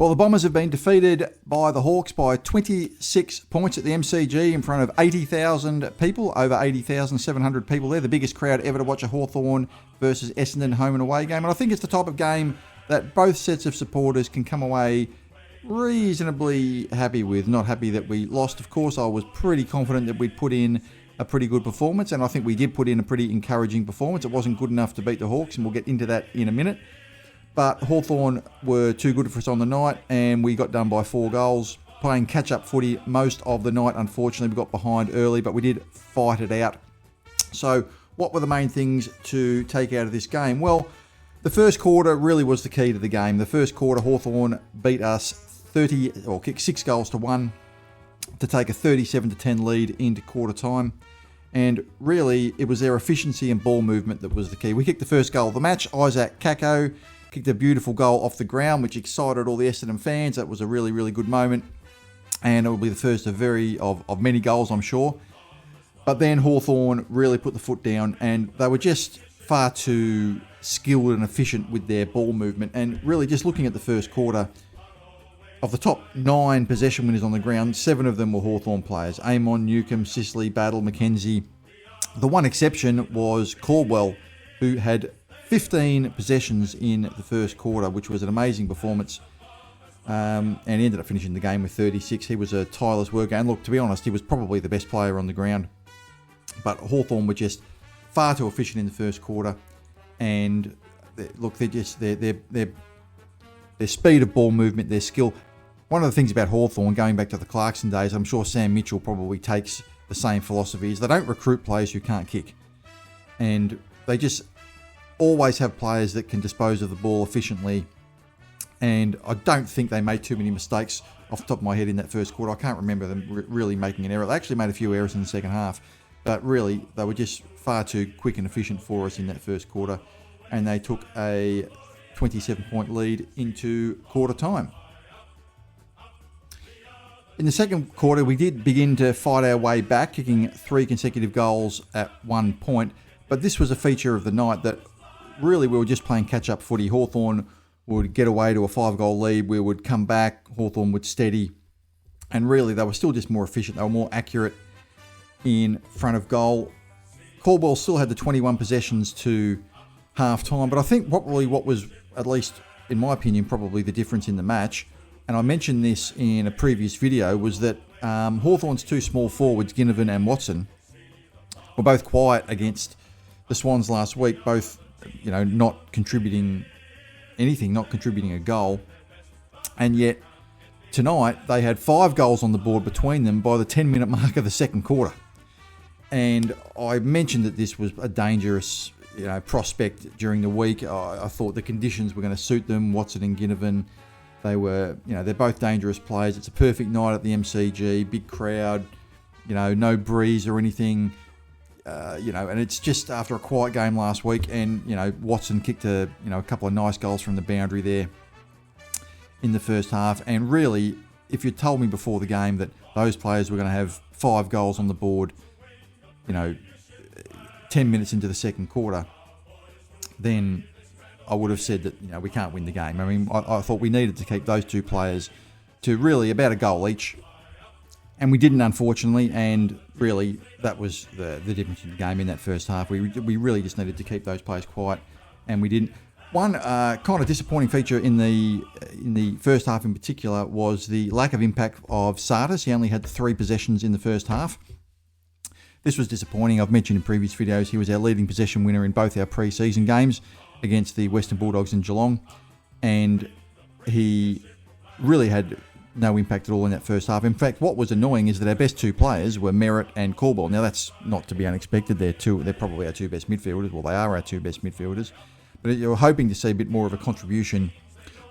Well, the Bombers have been defeated by the Hawks by 26 points at the MCG in front of 80,000 people, over 80,700 people there. The biggest crowd ever to watch a Hawthorn versus Essendon home and away game. And I think it's the type of game that both sets of supporters can come away reasonably happy with. Not happy that we lost, of course. I was pretty confident that we'd put in a pretty good performance, and I think we did put in a pretty encouraging performance. It wasn't good enough to beat the Hawks, and we'll get into that in a minute. But Hawthorn were too good for us on the night, and we got done by 4 goals. Playing catch-up footy most of the night, unfortunately. We got behind early, but we did fight it out. So what were the main things to take out of this game? Well, the first quarter really was the key to the game. The first quarter, Hawthorn beat us kicked 6 goals to 1 to take a 37-10 lead into quarter time. And really, it was their efficiency and ball movement that was the key. We kicked the first goal of the match. Isaac Kako kicked a beautiful goal off the ground, which excited all the Essendon fans. That was a really, really good moment. And it will be the first of many goals, I'm sure. But then Hawthorn really put the foot down, and they were just far too skilled and efficient with their ball movement. And really, just looking at the first quarter, of the top 9 possession winners on the ground, 7 of them were Hawthorn players. Amon, Newcombe, Sicily, Battle, McKenzie. The one exception was Caldwell, who had 15 possessions in the first quarter, which was an amazing performance. And he ended up finishing the game with 36. He was a tireless worker. And look, to be honest, he was probably the best player on the ground. But Hawthorn were just far too efficient in the first quarter. And look, their speed of ball movement, their skill. One of the things about Hawthorn, going back to the Clarkson days, I'm sure Sam Mitchell probably takes the same philosophy, is they don't recruit players who can't kick. And they just always have players that can dispose of the ball efficiently. And I don't think they made too many mistakes off the top of my head in that first quarter. I can't remember them really making an error. They actually made a few errors in the second half. But really, they were just far too quick and efficient for us in that first quarter. And they took a 27-point lead into quarter time. In the second quarter, we did begin to fight our way back, kicking 3 consecutive goals at one point. But this was a feature of the night that really we were just playing catch-up footy. Hawthorn would get away to a 5-goal lead. We would come back. Hawthorn would steady. And really, they were still just more efficient. They were more accurate in front of goal. Caldwell still had the 21 possessions to half-time. But I think what was, at least in my opinion, probably the difference in the match, and I mentioned this in a previous video, was that Hawthorn's 2 small forwards, Ginnivan and Watson, were both quiet against the Swans last week, both not contributing anything, not contributing a goal. And yet, tonight, they had 5 goals on the board between them by the 10-minute mark of the second quarter. And I mentioned that this was a dangerous prospect during the week. I thought the conditions were going to suit them, Watson and Ginnivan. They were, they're both dangerous players. It's a perfect night at the MCG, big crowd, no breeze or anything. And it's just after a quiet game last week, and Watson kicked a couple of nice goals from the boundary there in the first half. And really, if you told me before the game that those players were going to have 5 goals on the board, 10 minutes into the second quarter, then I would have said that we can't win the game. I mean, I thought we needed to keep those 2 players to really about a goal each. And we didn't, unfortunately, and really that was the difference in the game in that first half. We really just needed to keep those players quiet, and we didn't. One kind of disappointing feature in the first half in particular was the lack of impact of Sartis. He only had 3 possessions in the first half. This was disappointing. I've mentioned in previous videos he was our leading possession winner in both our pre-season games against the Western Bulldogs and Geelong, and he really had no impact at all in that first half. In fact, what was annoying is that our best 2 players were Merritt and Caldwell. Now, that's not to be unexpected. They're probably our 2 best midfielders. Well, they are our 2 best midfielders. But you're hoping to see a bit more of a contribution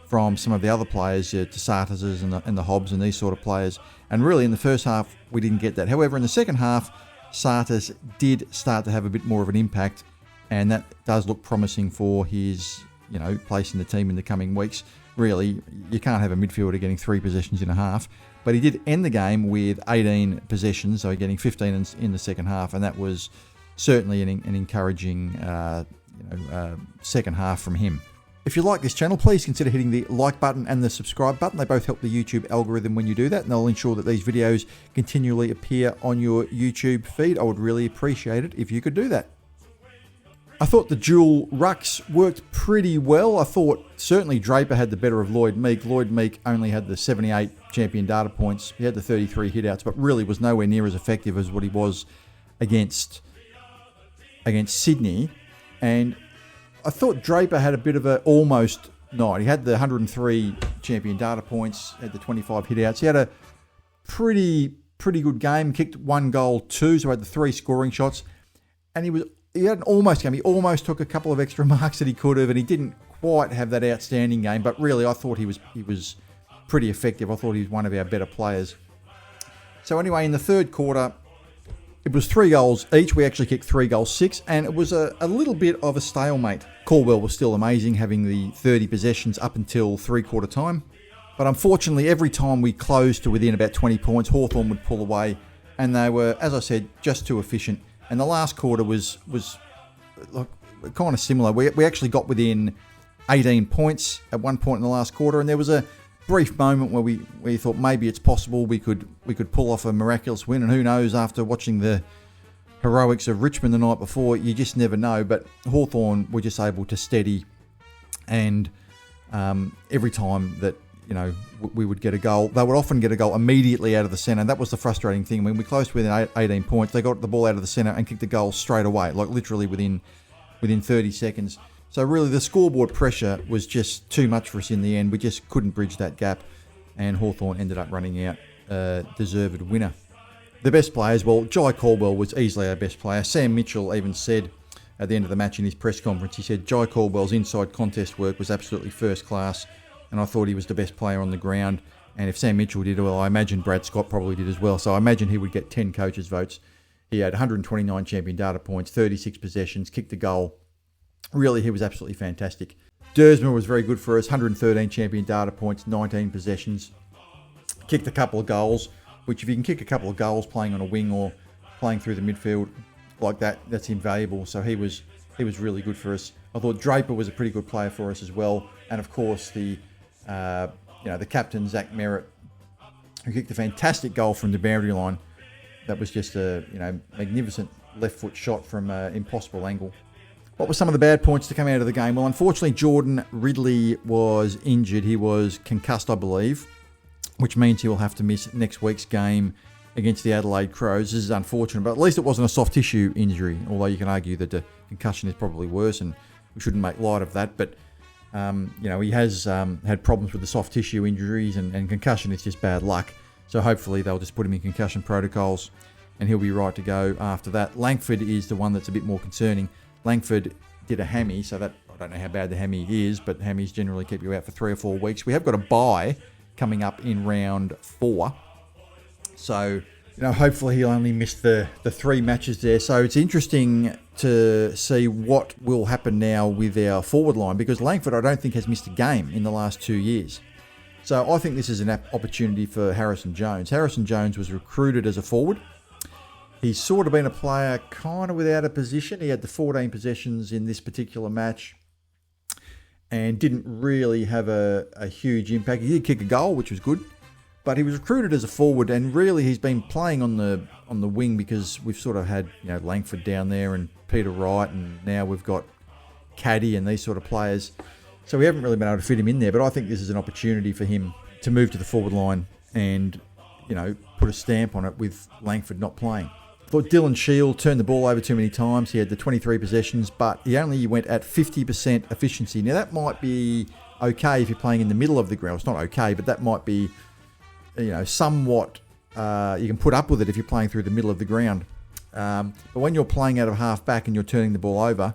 from some of the other players, to Sartis and the Hobbs and these sort of players. And really, in the first half, we didn't get that. However, in the second half, Sartis did start to have a bit more of an impact, and that does look promising for his, place in the team in the coming weeks. Really, you can't have a midfielder getting 3 possessions in a half, but he did end the game with 18 possessions, so getting 15 in the second half, and that was certainly an encouraging second half from him. If you like this channel, please consider hitting the like button and the subscribe button. They both help the YouTube algorithm when you do that, and they'll ensure that these videos continually appear on your YouTube feed. I would really appreciate it if you could do that. I thought the dual rucks worked pretty well. I thought certainly Draper had the better of Lloyd Meek. Lloyd Meek only had the 78 champion data points. He had the 33 hitouts, but really was nowhere near as effective as what he was against Sydney. And I thought Draper had a bit of a almost night. He had the 103 champion data points, had the 25 hitouts. He had a pretty good game, kicked 1 goal, 2, so had the 3 scoring shots. And he had an almost game. He almost took a couple of extra marks that he could have, and he didn't quite have that outstanding game. But really, I thought he was pretty effective. I thought he was one of our better players. So anyway, in the third quarter, it was 3 goals each. We actually kicked 3 goals, 6, and it was a little bit of a stalemate. Caldwell was still amazing, having the 30 possessions up until three-quarter time. But unfortunately, every time we closed to within about 20 points, Hawthorn would pull away, and they were, as I said, just too efficient. And the last quarter was like, kind of similar. We actually got within 18 points at one point in the last quarter, and there was a brief moment where we thought maybe it's possible we could pull off a miraculous win, and who knows, after watching the heroics of Richmond the night before, you just never know. But Hawthorn were just able to steady, and every time that we would get a goal, they would often get a goal immediately out of the centre. That was the frustrating thing. When we closed within 18 points, they got the ball out of the centre and kicked the goal straight away, like literally within 30 seconds. So really, the scoreboard pressure was just too much for us in the end. We just couldn't bridge that gap, and Hawthorn ended up running out a deserved winner. The best players, well, Jai Caldwell was easily our best player. Sam Mitchell even said at the end of the match in his press conference, he said Jai Caldwell's inside contest work was absolutely first class, and I thought he was the best player on the ground. And if Sam Mitchell did well, I imagine Brad Scott probably did as well. So I imagine he would get 10 coaches' votes. He had 129 champion data points, 36 possessions, kicked a goal. Really, he was absolutely fantastic. Dersma was very good for us, 113 champion data points, 19 possessions. Kicked a couple of goals, which if you can kick a couple of goals playing on a wing or playing through the midfield like that, that's invaluable. So he was really good for us. I thought Draper was a pretty good player for us as well. And of course, the captain, Zach Merritt, who kicked a fantastic goal from the boundary line. That was just a magnificent left foot shot from an impossible angle. What were some of the bad points to come out of the game? Well, unfortunately, Jordan Ridley was injured. He was concussed, I believe, which means he will have to miss next week's game against the Adelaide Crows. This is unfortunate, but at least it wasn't a soft tissue injury, although you can argue that the concussion is probably worse, and we shouldn't make light of that. But, he has had problems with the soft tissue injuries, and concussion is just bad luck. So hopefully they'll just put him in concussion protocols, and he'll be right to go after that. Langford is the one that's a bit more concerning. Langford did a hammy, so that I don't know how bad the hammy is, but hammies generally keep you out for 3 or 4 weeks. We have got a bye coming up in round 4. So, hopefully he'll only miss the 3 matches there. So it's interesting to see what will happen now with our forward line, because Langford, I don't think, has missed a game in the last 2 years. So I think this is an opportunity for Harrison Jones. Harrison Jones was recruited as a forward. He's sort of been a player kind of without a position. He had the 14 possessions in this particular match and didn't really have a huge impact. He did kick a goal, which was good, but he was recruited as a forward, and really he's been playing on the wing because we've sort of had Langford down there and Peter Wright, and now we've got Caddy and these sort of players. So we haven't really been able to fit him in there, but I think this is an opportunity for him to move to the forward line and put a stamp on it with Langford not playing. I thought Dylan Shield turned the ball over too many times. He had the 23 possessions, but he only went at 50% efficiency. Now, that might be okay if you're playing in the middle of the ground. It's not okay, but that might be, somewhat, you can put up with it if you're playing through the middle of the ground. But when you're playing out of half back and you're turning the ball over,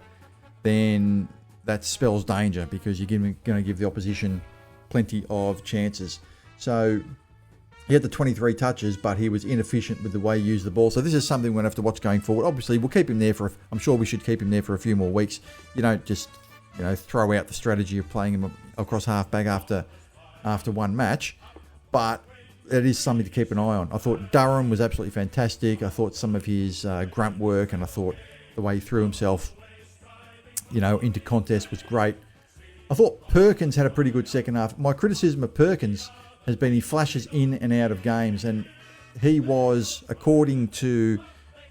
then that spells danger, because you're going to give the opposition plenty of chances. So he had the 23 touches, but he was inefficient with the way he used the ball. So this is something we're going to have to watch going forward. Obviously, we'll keep him there I'm sure we should keep him there for a few more weeks. You don't just, throw out the strategy of playing him across half-back after one match. But it is something to keep an eye on. I thought Durham was absolutely fantastic. I thought some of his grunt work, and I thought the way he threw himself, into contest was great. I thought Perkins had a pretty good second half. My criticism of Perkins has been he flashes in and out of games, and he was, according to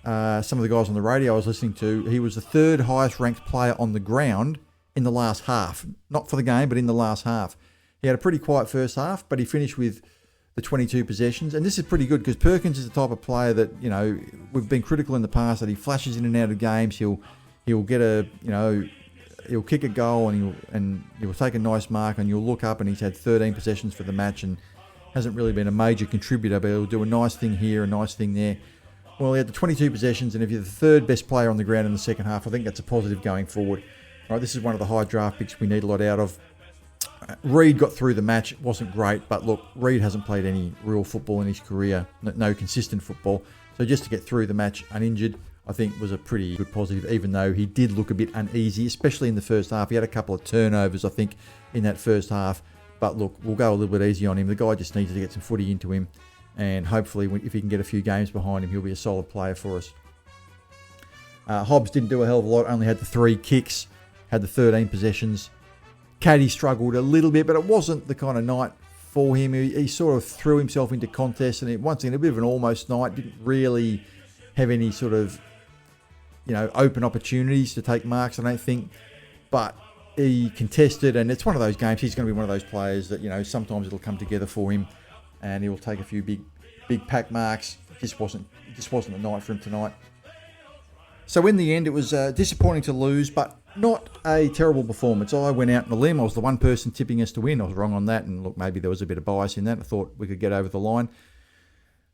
some of the guys on the radio I was listening to, he was the third highest ranked player on the ground in the last half. Not for the game, but in the last half. He had a pretty quiet first half, but he finished with the 22 possessions. And this is pretty good because Perkins is the type of player that, we've been critical in the past that he flashes in and out of games. He'll get he'll kick a goal and he'll take a nice mark, and you'll look up and he's had 13 possessions for the match and hasn't really been a major contributor, but he'll do a nice thing here, a nice thing there. Well, he had the 22 possessions, and if you're the third best player on the ground in the second half, I think that's a positive going forward. All right, this is one of the high draft picks we need a lot out of. Reid got through the match. It wasn't great, but look, Reid hasn't played any real football in his career, no consistent football. So just to get through the match uninjured, I think was a pretty good positive, even though he did look a bit uneasy, especially in the first half. He had a couple of turnovers, I think, in that first half. But look, we'll go a little bit easy on him. The guy just needs to get some footy into him. And hopefully, if he can get a few games behind him, he'll be a solid player for us. Hobbs didn't do a hell of a lot. Only had the 3 kicks, had the 13 possessions. Caddy struggled a little bit, but it wasn't the kind of night for him. He sort of threw himself into contests, and once again, a bit of an almost night. Didn't really have any sort of, open opportunities to take marks, I don't think. But he contested, and it's one of those games. He's going to be one of those players that, sometimes it'll come together for him, and he'll take a few big pack marks. It just wasn't the night for him tonight. So in the end, it was disappointing to lose, but not a terrible performance. I went out on a limb. I was the one person tipping us to win. I was wrong on that, and look, maybe there was a bit of bias in that. I thought we could get over the line.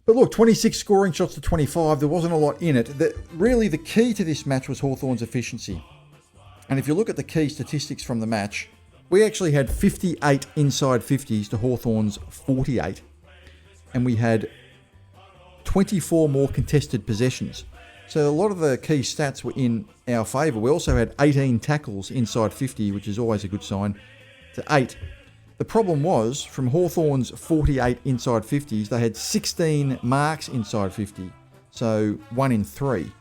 But look, 26 scoring shots to 25. There wasn't a lot in it. Really, the key to this match was Hawthorn's efficiency. And if you look at the key statistics from the match, we actually had 58 inside 50s to Hawthorn's 48. And we had 24 more contested possessions. So a lot of the key stats were in our favour. We also had 18 tackles inside 50, which is always a good sign, to 8. The problem was, from Hawthorn's 48 inside 50s, they had 16 marks inside 50. So 1 in 3.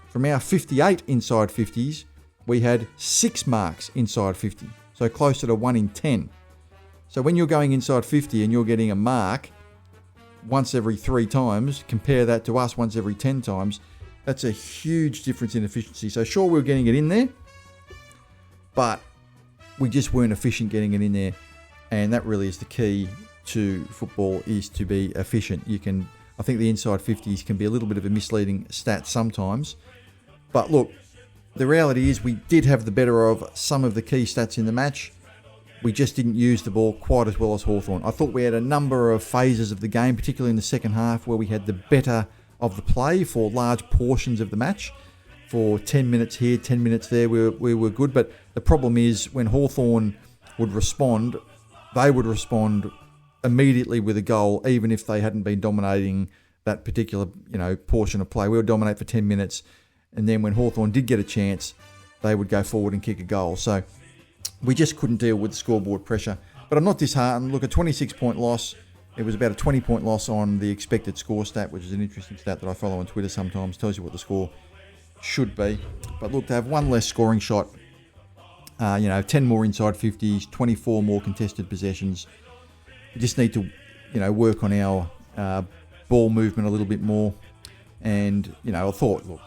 From our 58 inside 50s, we had 6 marks inside 50. So closer to 1 in 10. So when you're going inside 50 and you're getting a mark once every 3 times, compare that to us once every 10 times, that's a huge difference in efficiency. So sure, we were getting it in there, but we just weren't efficient getting it in there. And that really is the key to football, is to be efficient. I think the inside 50s can be a little bit of a misleading stat sometimes. But look, the reality is we did have the better of some of the key stats in the match. We just didn't use the ball quite as well as Hawthorn. I thought we had a number of phases of the game, particularly in the second half, where we had the better of the play for large portions of the match. For 10 minutes here, 10 minutes there, we were good. But the problem is when Hawthorn would respond, they would respond immediately with a goal, even if they hadn't been dominating that particular portion of play. We would dominate for 10 minutes, and then when Hawthorn did get a chance, they would go forward and kick a goal. So we just couldn't deal with the scoreboard pressure. But I'm not disheartened. Look, a 26-point loss. It was about a 20-point loss on the expected score stat, which is an interesting stat that I follow on Twitter sometimes. Tells you what the score should be. But look, to have one less scoring shot, 10 more inside 50s, 24 more contested possessions. We just need to, work on our ball movement a little bit more. And, I thought, look,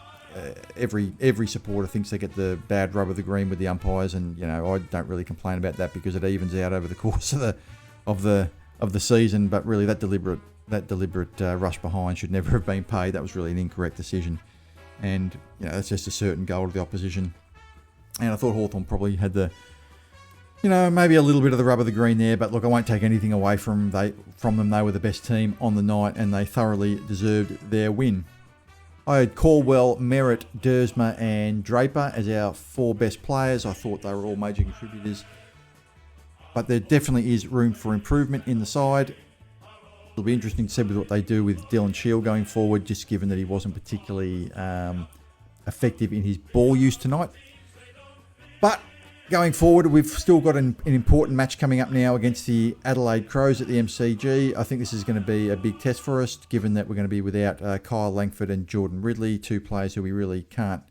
every supporter thinks they get the bad rub of the green with the umpires, and I don't really complain about that because it evens out over the course of the season. But really, that deliberate rush behind should never have been paid. That was really an incorrect decision, and that's just a certain goal to the opposition. And I thought Hawthorn probably had the, maybe a little bit of the rub of the green there. But look, I won't take anything away from them. They were the best team on the night, and they thoroughly deserved their win. I had Caldwell, Merritt, Dersma and Draper as our 4 best players. I thought they were all major contributors. But there definitely is room for improvement in the side. It'll be interesting to see what they do with Dylan Shield going forward, just given that he wasn't particularly effective in his ball use tonight. But going forward, we've still got an important match coming up now against the Adelaide Crows at the MCG. I think this is going to be a big test for us, given that we're going to be without Kyle Langford and Jordan Ridley, 2 players who we really can't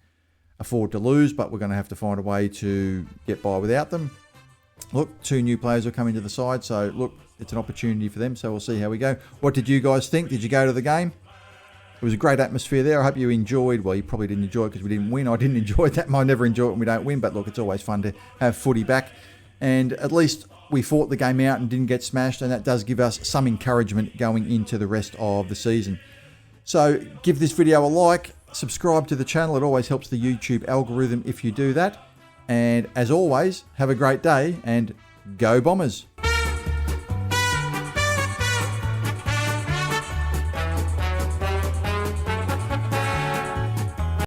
afford to lose, but we're going to have to find a way to get by without them. look, 2 new players are coming to the side. So, look, it's an opportunity for them. So, we'll see how we go. What did you guys think? Did you go to the game? It was a great atmosphere there. I hope you enjoyed. Well, you probably didn't enjoy it because we didn't win. I didn't enjoy it that much. I never enjoy it when we don't win. But, look, it's always fun to have footy back. And at least we fought the game out and didn't get smashed. And that does give us some encouragement going into the rest of the season. So, give this video a like. Subscribe to the channel. It always helps the YouTube algorithm if you do that. And as always, have a great day and go Bombers.